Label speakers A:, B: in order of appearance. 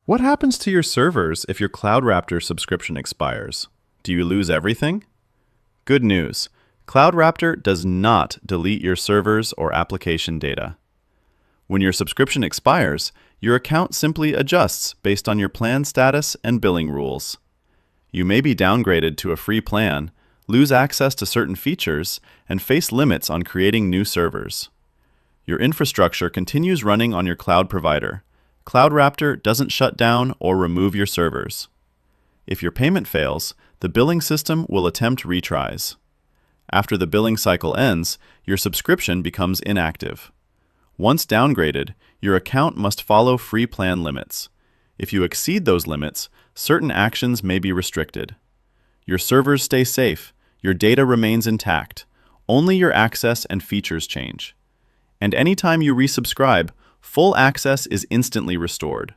A: What happens to your servers if your CloudRaptor subscription expires? Do you lose everything? Good news. CloudRaptor does not delete your servers or application data. When your subscription expires, your account simply adjusts based on your plan status and billing rules. You may be downgraded to a free plan, lose access to certain features, and face limits on creating new servers. Your infrastructure continues running on your cloud provider. CloudRaptor doesn't shut down or remove your servers. If your payment fails, the billing system will attempt retries. After the billing cycle ends, your subscription becomes inactive. Once downgraded, your account must follow free plan limits. If you exceed those limits, certain actions may be restricted. Your servers stay safe, your data remains intact, only your access and features change. And anytime you resubscribe, full access is instantly restored.